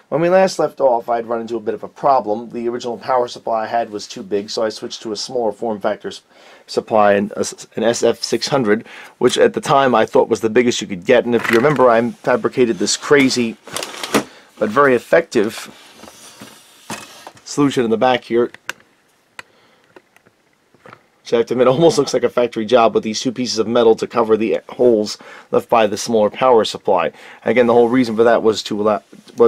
When we last left off, I'd run into a bit of a problem. The original power supply I had was too big, so I switched to a smaller form factor supply, an SF600, which at the time I thought was the biggest you could get. And if you remember, I fabricated this crazy but very effective solution in the back here, which I have to admit almost looks like a factory job, with these two pieces of metal to cover the holes left by the smaller power supply. Again, the whole reason for that was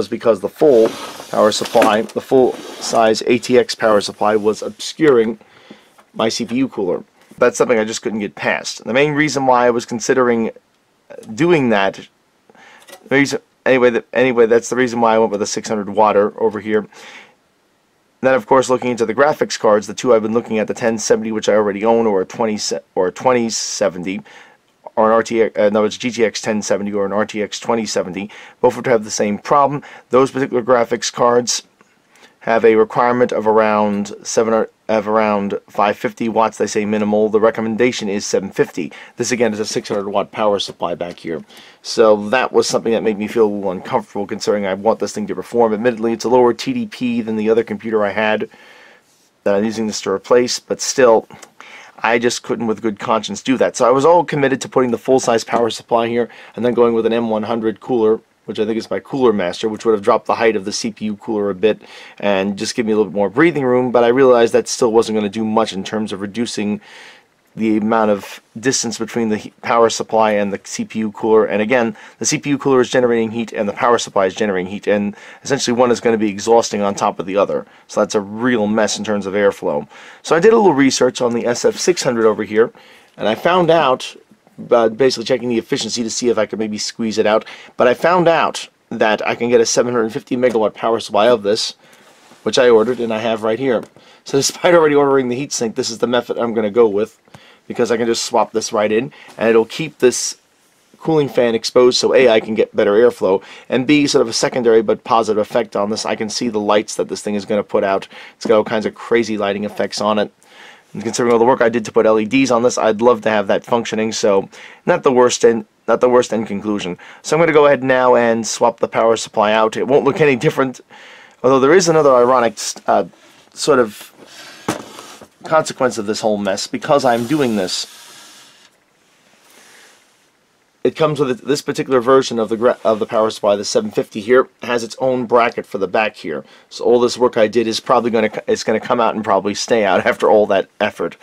because the full power supply, the full size ATX power supply, was obscuring my CPU cooler. That's something I just couldn't get past. The main reason why I was considering doing that, anyway, that's the reason why I went with a 600 watt over here. Then, of course, looking into the graphics cards, the two I've been looking at, the 1070, which I already own, or a 2070, or an RTX, no, it's GTX 1070 or an RTX 2070. Both would have the same problem. Those particular graphics cards have a requirement of around 550 watts. They say minimal. The recommendation is 750. This again is a 600 watt power supply back here. So that was something that made me feel a little uncomfortable, considering I want this thing to perform. Admittedly, it's a lower TDP than the other computer I had that I'm using this to replace, but still, I just couldn't with good conscience do that. So I was all committed to putting the full-size power supply here and then going with an M100 cooler, which I think is my Cooler Master, which would have dropped the height of the CPU cooler a bit and just give me a little bit more breathing room. But I realized that still wasn't going to do much in terms of reducing the amount of distance between the power supply and the CPU cooler. And again, the CPU cooler is generating heat and the power supply is generating heat, and essentially one is going to be exhausting on top of the other. So that's a real mess in terms of airflow. So I did a little research on the SF600 over here, and I found out, basically checking the efficiency to see if I could maybe squeeze it out, but I found out that I can get a 750 megawatt power supply of this, which I ordered and I have right here. So despite already ordering the heatsink, this is the method I'm going to go with, because I can just swap this right in and it'll keep this cooling fan exposed, so A, I can get better airflow, and B, sort of a secondary but positive effect on this, I can see the lights that this thing is going to put out. It's got all kinds of crazy lighting effects on it. And considering all the work I did to put LEDs on this, I'd love to have that functioning. So not the worst end conclusion. So I'm going to go ahead now and swap the power supply out. It won't look any different, although there is another ironic sort of consequence of this whole mess. Because I'm doing this, it comes with this particular version of the power supply, the 750 here, has its own bracket for the back here. So all this work I did is probably going to come out and probably stay out after all that effort.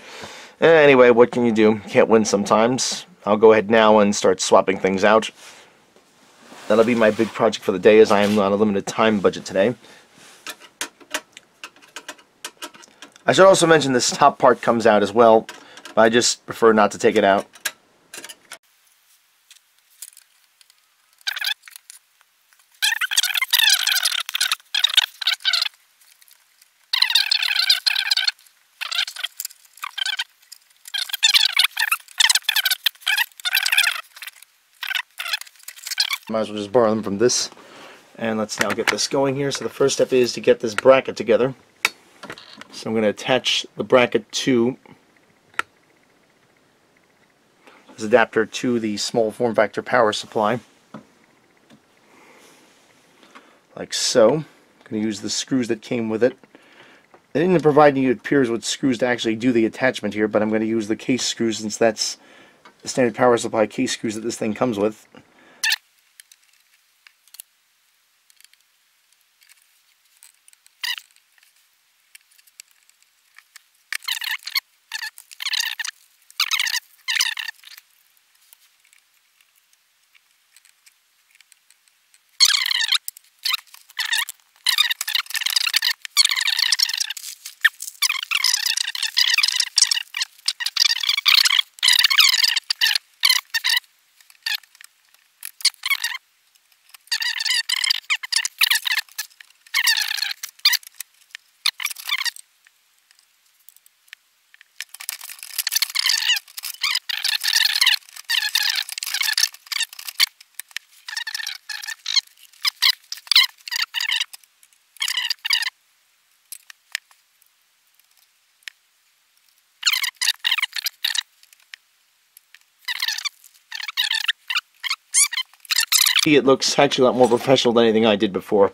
Anyway, what can you do? Can't win sometimes. I'll go ahead now and start swapping things out. That'll be my big project for the day, as I am on a limited time budget today. I should also mention this top part comes out as well, but I just prefer not to take it out. Might as well just borrow them from this. And let's now get this going here. So the first step is to get this bracket together. So I'm going to attach the bracket to this adapter to the small form factor power supply, like so. I'm going to use the screws that came with it. They didn't provide me, it appears, with screws to actually do the attachment here, but I'm going to use the case screws, since that's the standard power supply case screws that this thing comes with. It looks actually a lot more professional than anything I did before.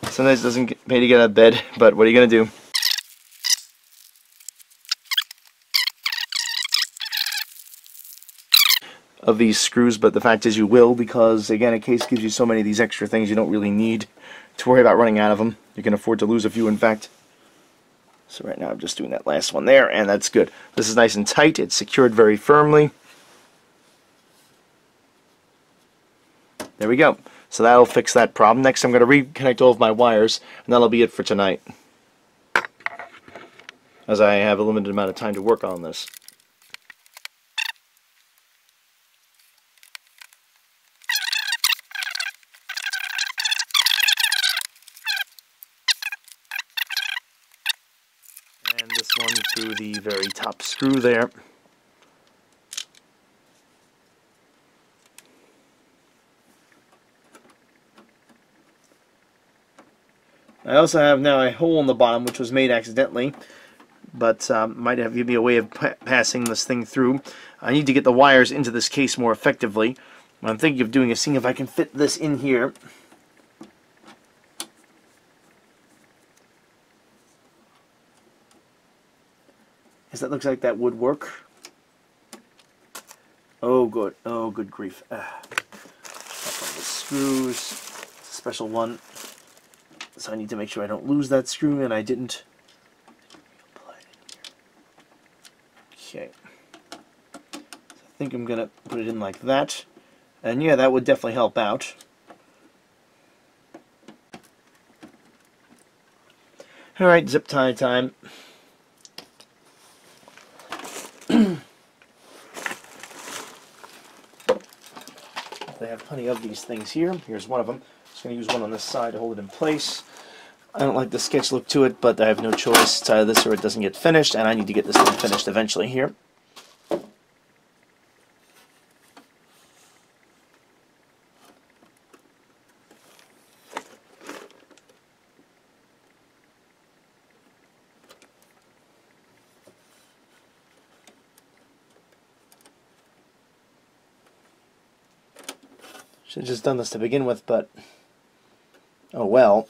Sometimes it doesn't pay to get out of bed, but what are you going to do? Of these screws, but the fact is you will, because again, a case gives you so many of these extra things you don't really need to worry about running out of them. You can afford to lose a few, in fact. So right now I'm just doing that last one there, and that's good. This is nice and tight. It's secured very firmly. There we go. So that'll fix that problem. Next I'm going to reconnect all of my wires, and that'll be it for tonight, as I have a limited amount of time to work on this. And this one through the very top screw there. I also have now a hole in the bottom, which was made accidentally, but might have given me a way of passing this thing through. I need to get the wires into this case more effectively. What I'm thinking of doing is seeing if I can fit this in here. Yes, that looks like that would work. Oh, good. Oh, good grief. That's one of the screws. It's a special one. So I need to make sure I don't lose that screw, and I didn't. Okay. So I think I'm going to put it in like that. And yeah, that would definitely help out. Alright, zip tie time. They have plenty of these things here. Here's one of them. Just going to use one on this side to hold it in place. I don't like the sketch look to it, but I have no choice. It's either this or it doesn't get finished, and I need to get this thing finished eventually here. Should have just done this to begin with, but oh well.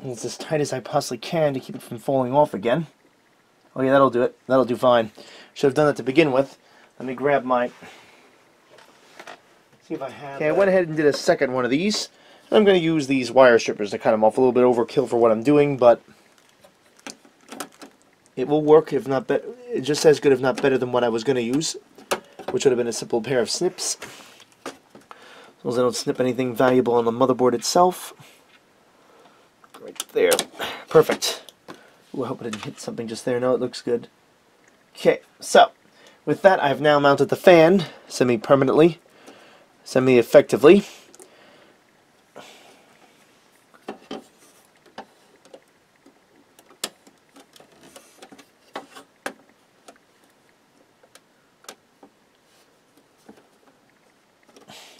It's as tight as I possibly can to keep it from falling off again. Oh yeah, that'll do it. That'll do fine. Should have done that to begin with. Let me grab my... See if I have... Okay, I went ahead and did a second one of these. I'm going to use these wire strippers to cut them off. A little bit overkill for what I'm doing, but it will work, if not better. Just as good, if not better, than what I was going to use, which would have been a simple pair of snips. As long as I don't snip anything valuable on the motherboard itself. Right there. Perfect. Ooh, I hope I didn't hit something just there. No, it looks good. Okay, so with that, I've now mounted the fan semi-permanently, semi-effectively.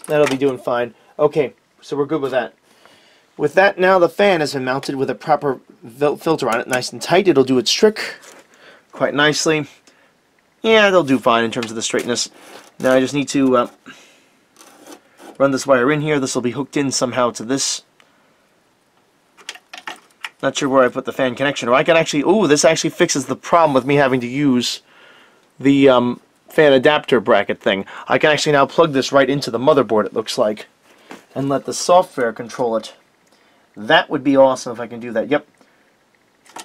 That'll be doing fine. Okay, so we're good with that. With that, now the fan has been mounted with a proper filter on it, nice and tight. It'll do its trick quite nicely. Yeah, they'll do fine in terms of the straightness. Now I just need to run this wire in here. This will be hooked in somehow to this. Not sure where I put the fan connection. Or I can actually... Ooh, this actually fixes the problem with me having to use the fan adapter bracket thing. I can actually now plug this right into the motherboard, it looks like, and let the software control it. That would be awesome if I can do that. Yep.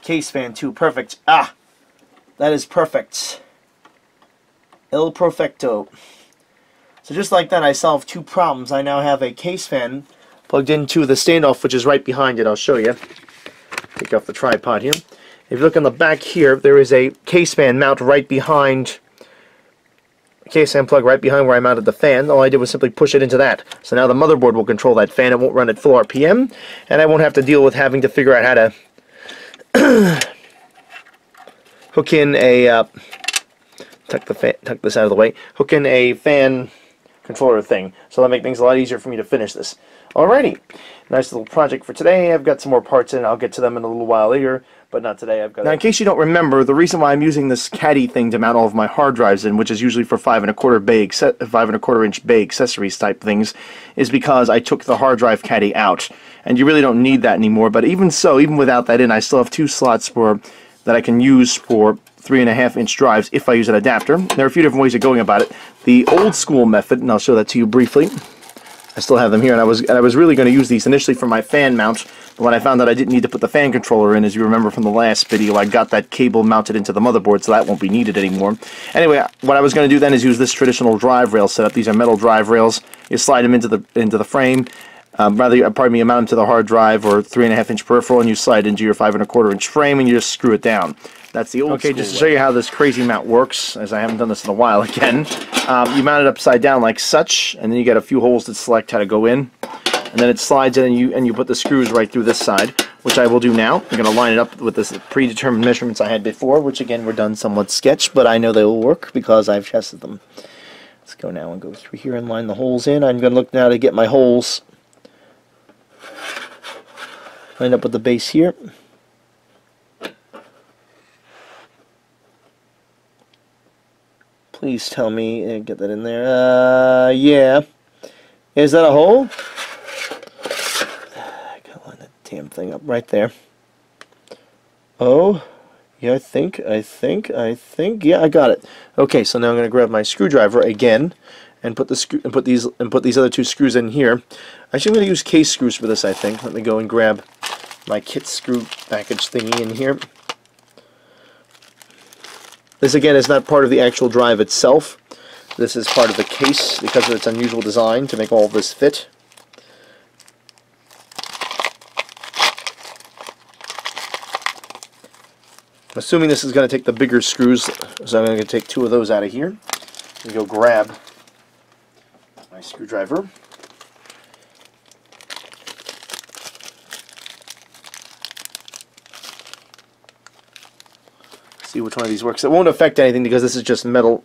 Case fan too. Perfect. Ah! That is perfect. El perfecto. So just like that, I solved two problems. I now have a case fan plugged into the standoff, which is right behind it. I'll show you. Take off the tripod here. If you look on the back here, there is a case fan mount right behind case I unplug right behind where I mounted the fan. All I did was simply push it into that. So now the motherboard will control that fan. It won't run at full RPM, and I won't have to deal with having to figure out how to hook in a tuck this out of the way. Hook in a fan controller thing. So that'll make things a lot easier for me to finish this. Alrighty, nice little project for today. I've got some more parts in. I'll get to them in a little while later, but not today. I've got. Now, in case you don't remember, the reason why I'm using this caddy thing to mount all of my hard drives in, which is usually for 5¼ inch bay accessories type things, is because I took the hard drive caddy out, and you really don't need that anymore. But even so, even without that in, I still have 2 slots that I can use for 3½ inch drives if I use an adapter. There are a few different ways of going about it. The old school method, and I'll show that to you briefly. I still have them here, and I was really going to use these initially for my fan mount, but when I found that I didn't need to put the fan controller in, as you remember from the last video, I got that cable mounted into the motherboard, so that won't be needed anymore. Anyway, what I was going to do then is use this traditional drive rail setup. These are metal drive rails. You slide them into the frame, you mount them to the hard drive or 3½ inch peripheral, and you slide into your 5¼ inch frame, and you just screw it down. That's the old school just to show you how this crazy mount works, as I haven't done this in a while again. You mount it upside down like such, and then you get a few holes to select how to go in, and then it slides in, and you put the screws right through this side, which I will do now. I'm going to line it up with this predetermined measurements I had before, which again were done somewhat sketch, but I know they will work because I've tested them. Let's go now and go through here and line the holes in. I'm going to look now to get my holes lined up with the base here. Please tell me, get that in there. Yeah. Is that a hole? I gotta line that damn thing up right there. Oh, yeah, I think, yeah, I got it. Okay, so now I'm gonna grab my screwdriver again, and put these other 2 screws in here. Actually, I'm gonna use case screws for this. I think. Let me go and grab my kit screw package thingy in here. This again is not part of the actual drive itself. This is part of the case because of its unusual design to make all of this fit. I'm assuming this is going to take the bigger screws, so I'm going to take 2 of those out of here and go grab my screwdriver. See which one of these works. It won't affect anything because this is just metal.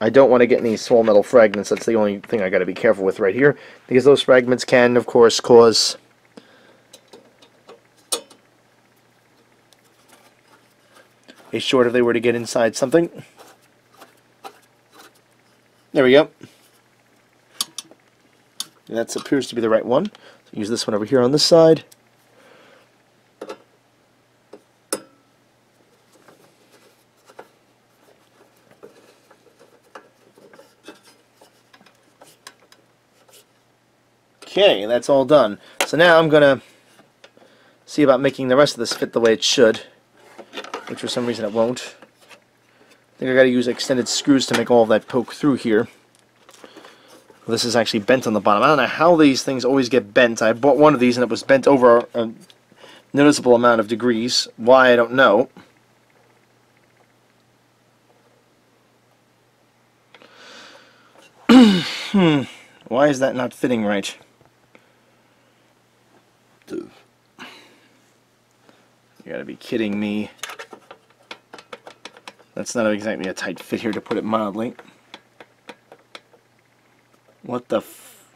I don't want to get any small metal fragments. That's the only thing I got to be careful with right here, because those fragments can, of course, cause a short if they were to get inside something. There we go. That appears to be the right one. So use this one over here on this side. Okay, that's all done. So now I'm going to see about making the rest of this fit the way it should, which for some reason it won't. I think I got to use extended screws to make all of that poke through here. This is actually bent on the bottom. I don't know how these things always get bent. I bought one of these and it was bent over a noticeable amount of degrees. Why, I don't know. Why is that not fitting right? You gotta be kidding me. That's not exactly a tight fit here, to put it mildly. What the f...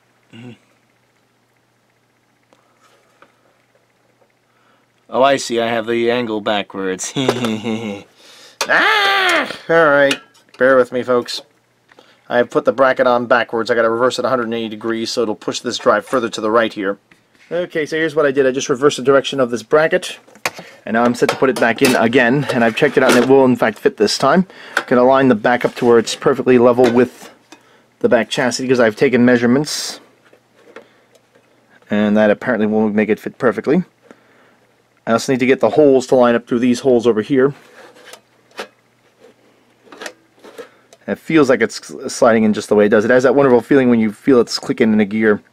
Oh, I see. I have the angle backwards. Ah! Alright. Bear with me, folks. I have put the bracket on backwards. I gotta reverse it 180 degrees so it'll push this drive further to the right here. Okay, so here's what I did. I just reversed the direction of this bracket, and now I'm set to put it back in again, and I've checked it out and it will in fact fit this time. I'm going to line the back up to where it's perfectly level with the back chassis because I've taken measurements, and that apparently will make it fit perfectly. I also need to get the holes to line up through these holes over here. And it feels like it's sliding in just the way it does. It has that wonderful feeling when you feel it's clicking in a gear.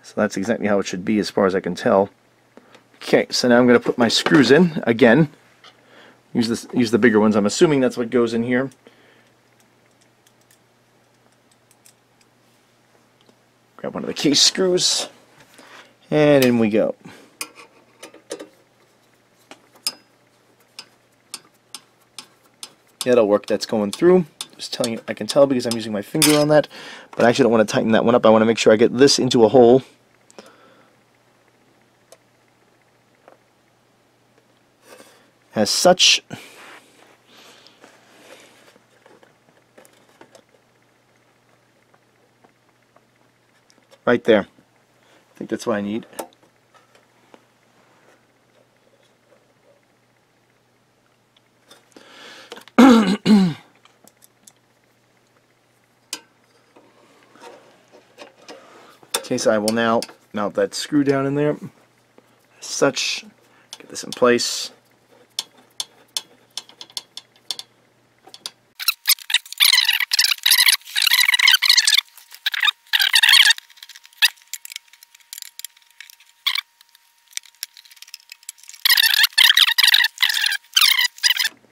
So that's exactly how it should be as far as I can tell. Okay, so now I'm going to put my screws in again. Use the bigger ones. I'm assuming that's what goes in here. Grab one of the case screws, and in we go. That'll work. That's going through. Just telling you, I can tell because I'm using my finger on that, but I actually don't want to tighten that one up. I want to make sure I get this into a hole. As such, right there. I think that's what I need. Okay, so I will now mount that screw down in there. As such, get this in place.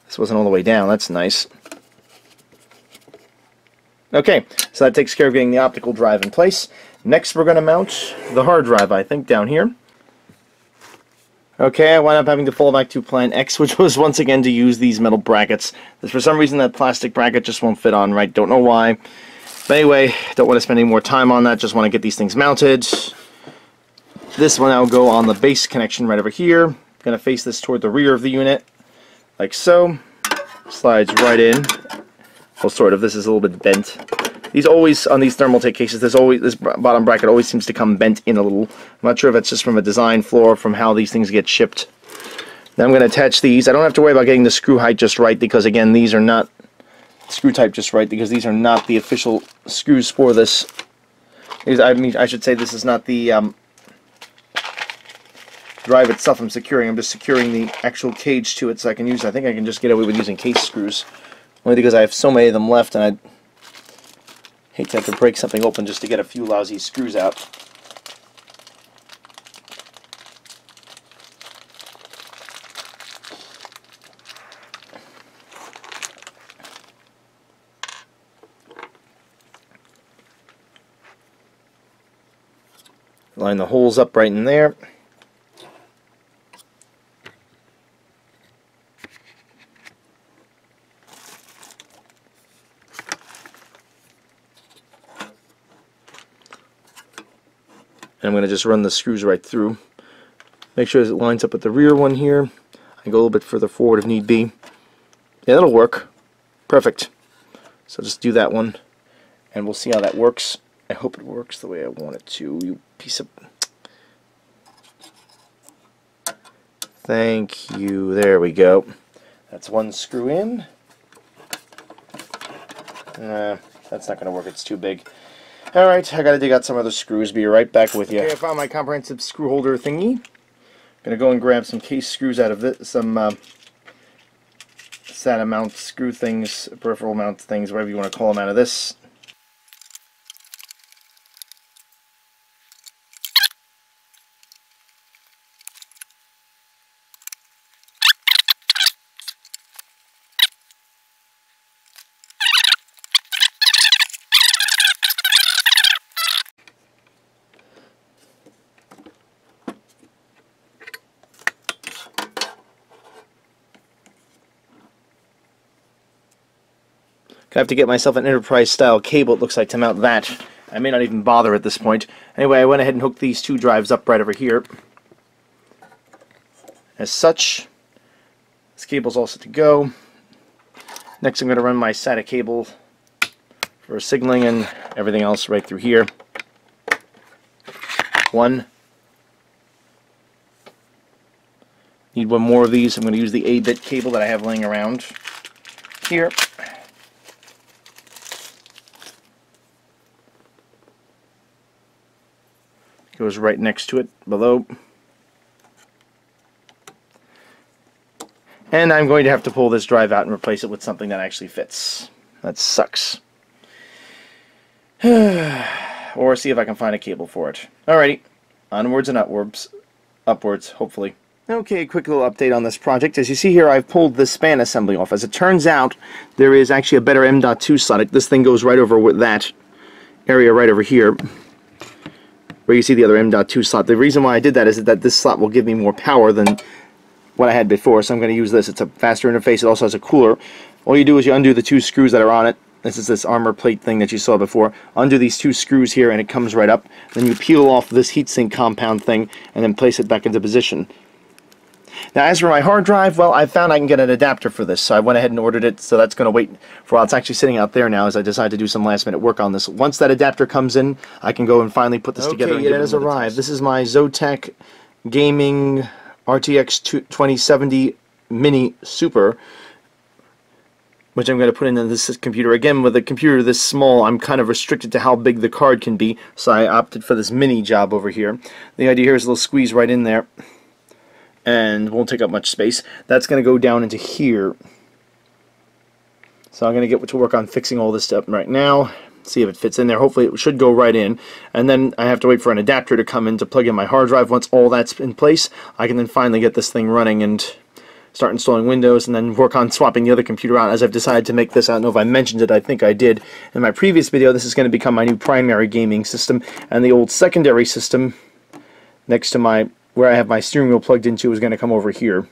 This wasn't all the way down, that's nice. Okay, so that takes care of getting the optical drive in place. Next we're going to mount the hard drive, I think, down here. Okay, I wound up having to fall back to plan X, which was once again to use these metal brackets. For some reason that plastic bracket just won't fit on right, don't know why. But anyway, don't want to spend any more time on that, just want to get these things mounted. This will now go on the base connection right over here. I'm going to face this toward the rear of the unit, like so. Slides right in. Well, sort of. This is a little bit bent. These always, on these Thermaltake cases, there's always, this bottom bracket always seems to come bent in a little. I'm not sure if it's just from a design flaw or from how these things get shipped. Now I'm going to attach these. I don't have to worry about getting the screw height just right because, again, these are not screw type just right because these are not the official screws for this. I mean, I should say this is not the drive itself I'm securing. I'm just securing the actual cage to it so I can use it. I think I can just get away with using case screws. Only because I have so many of them left and I'd hate to have to break something open just to get a few lousy screws out. Line the holes up right in there. And I'm going to just run the screws right through. Make sure it lines up with the rear one here. I can go a little bit further forward if need be. Yeah, that'll work. Perfect. So just do that one, and we'll see how that works. I hope it works the way I want it to. You piece of... Thank you. There we go. That's one screw in. That's not going to work. It's too big. Alright, I gotta dig out some other screws. Be right back with you. Okay, I found my comprehensive screw holder thingy. Gonna go and grab some case screws out of this, some SATA mount screw things, peripheral mount things, whatever you want to call them, out of this. I have to get myself an enterprise style cable, it looks like, to mount that. I may not even bother at this point. Anyway, I went ahead and hooked these two drives up right over here. As such, this cable's all set to go. Next I'm going to run my SATA cable for signaling and everything else right through here. One. Need one more of these. I'm going to use the 8-bit cable that I have laying around here. Goes right next to it below. And I'm going to have to pull this drive out and replace it with something that actually fits. That sucks. Or see if I can find a cable for it. Alrighty. Onwards and upwards. Upwards, hopefully. Okay, quick little update on this project. As you see here, I've pulled this span assembly off. As it turns out, there is actually a better M.2 slot. This thing goes right over with that area right over here, where you see the other M.2 slot. The reason why I did that is that this slot will give me more power than what I had before, so I'm going to use this. It's a faster interface. It also has a cooler. All you do is you undo the 2 screws that are on it. This is this armor plate thing that you saw before. Undo these 2 screws here and it comes right up. Then you peel off this heatsink compound thing and then place it back into position. Now, as for my hard drive, well, I found I can get an adapter for this, so I went ahead and ordered it, so that's going to wait for a while. It's actually sitting out there now as I decide to do some last-minute work on this. Once that adapter comes in, I can go and finally put this together. Okay, it has arrived. This is my Zotac Gaming RTX 2070 Mini Super, which I'm going to put into this computer. Again, with a computer this small, I'm kind of restricted to how big the card can be, so I opted for this mini job over here. The idea here is a little squeeze right in there, and won't take up much space. That's going to go down into here. So I'm going to get to work on fixing all this stuff right now, see if it fits in there. Hopefully it should go right in, and then I have to wait for an adapter to come in to plug in my hard drive. Once all that's in place, I can then finally get this thing running and start installing Windows, and then work on swapping the other computer out, as I've decided to make this. I don't know if I mentioned it, I think I did in my previous video. This is going to become my new primary gaming system, and the old secondary system next to my where I have my steering wheel plugged into is going to come over here,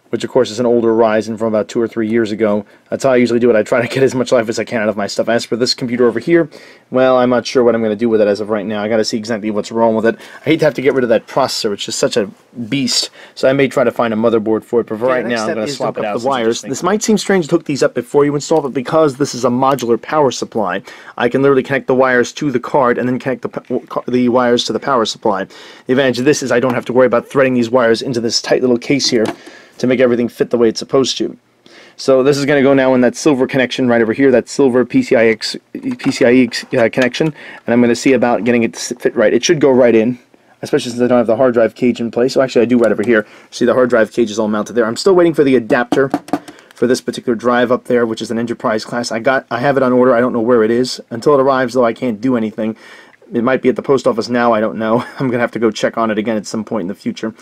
which of course is an older Ryzen from about 2 or 3 years ago. That's how I usually do it. I try to get as much life as I can out of my stuff. As for this computer over here, well, I'm not sure what I'm going to do with it as of right now. I got to see exactly what's wrong with it. I hate to have to get rid of that processor, which is such a beast, so I may try to find a motherboard for it, but for right now I'm going to swap it out. The wires. This might seem strange to hook these up before you install, but because this is a modular power supply, I can literally connect the wires to the card and then connect the wires to the power supply. The advantage of this is I don't have to worry about threading these wires into this tight little case here to make everything fit the way it's supposed to. So this is going to go now in that silver connection right over here, that silver PCIe connection, and I'm going to see about getting it to fit right. It should go right in, especially since I don't have the hard drive cage in place. So actually I do right over here. See, the hard drive cage is all mounted there. I'm still waiting for the adapter for this particular drive up there, which is an enterprise class. I have it on order. I don't know where it is. Until it arrives, though, I can't do anything. It might be at the post office now. I don't know. I'm going to have to go check on it again at some point in the future.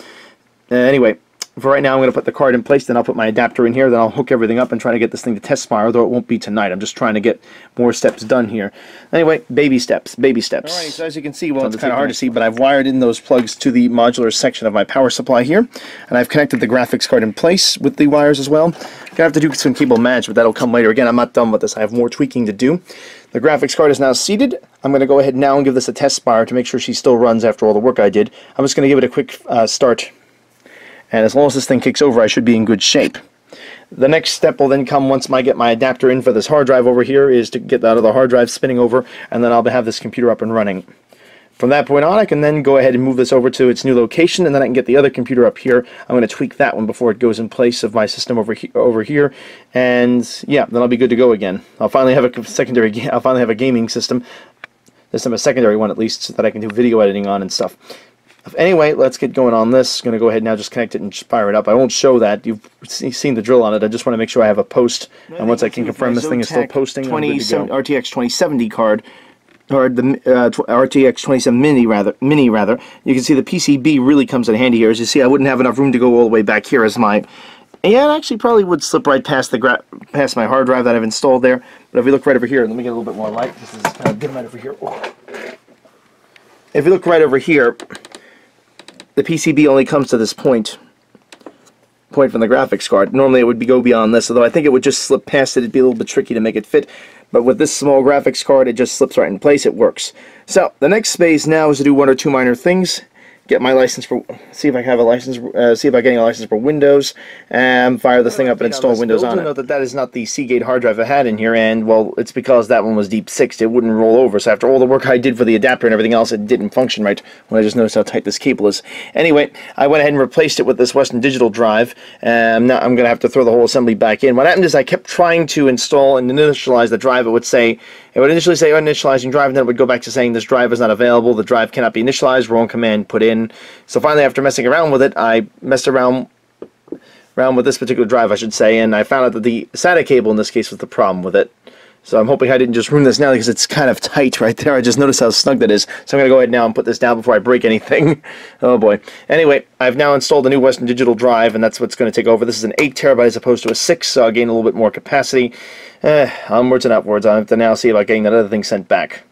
Anyway, for right now, I'm going to put the card in place, then I'll put my adapter in here, then I'll hook everything up and try to get this thing to test fire, though it won't be tonight. I'm just trying to get more steps done here. Anyway, baby steps, baby steps. Alright, so as you can see, well, it's kind of hard to see, but I've wired in those plugs to the modular section of my power supply here, and I've connected the graphics card in place with the wires as well. I'm going to have to do some cable management, that'll come later. Again, I'm not done with this, I have more tweaking to do. The graphics card is now seated. I'm going to go ahead now and give this a test fire to make sure she still runs after all the work I did. I'm just going to give it a quick start. And as long as this thing kicks over, I should be in good shape. The next step will then come once I get my adapter in for this hard drive over here, is to get out of the hard drive spinning over, and then I'll have this computer up and running. From that point on, I can then go ahead and move this over to its new location, and then I can get the other computer up here. I'm going to tweak that one before it goes in place of my system over here, and yeah, then I'll be good to go again. I'll finally have a gaming system. This time a secondary one at least, so that I can do video editing on and stuff. Anyway, let's get going on this. I'm going to go ahead now, just connect it and fire it up. I won't show that. You've seen the drill on it. I just want to make sure I have a post. And once I can confirm this thing is still posting, I'm good to go. RTX 2070 card, or the RTX 2070 Mini rather. You can see the PCB really comes in handy here. As you see, I wouldn't have enough room to go all the way back here as my... Yeah, it actually probably would slip right past past my hard drive that I've installed there. But if we look right over here, let me get a little bit more light. This is kind of dim right over here. If you look right over here, the PCB only comes to this point from the graphics card. Normally it would go beyond this, although I think it would just slip past it. It'd be a little bit tricky to make it fit. But with this small graphics card, it just slips right in place. It works. So the next phase now is to do one or two minor things. Get my license for, see if I have a license, see about getting a license for Windows, and fire this thing up and install Windows on it. Note that that is not the Seagate hard drive I had in here, and well, it's because that one was deep sixed. It wouldn't roll over. So after all the work I did for the adapter and everything else, it didn't function right when I just noticed how tight this cable is. Anyway, I went ahead and replaced it with this Western Digital drive, and now I'm going to have to throw the whole assembly back in. What happened is I kept trying to install and initialize the drive. It would initially say initializing drive, and then it would go back to saying this drive is not available, the drive cannot be initialized, wrong command put in. So finally, after messing around with it, I messed around with this particular drive, I should say, and I found out that the SATA cable in this case was the problem with it. So I'm hoping I didn't just ruin this now because it's kind of tight right there. I just noticed how snug that is. So I'm going to go ahead now and put this down before I break anything. Oh boy. Anyway, I've now installed a new Western Digital drive, and that's what's going to take over. This is an 8 terabyte as opposed to a 6, so I'll gain a little bit more capacity. Onwards and upwards. I have to now see about getting that other thing sent back.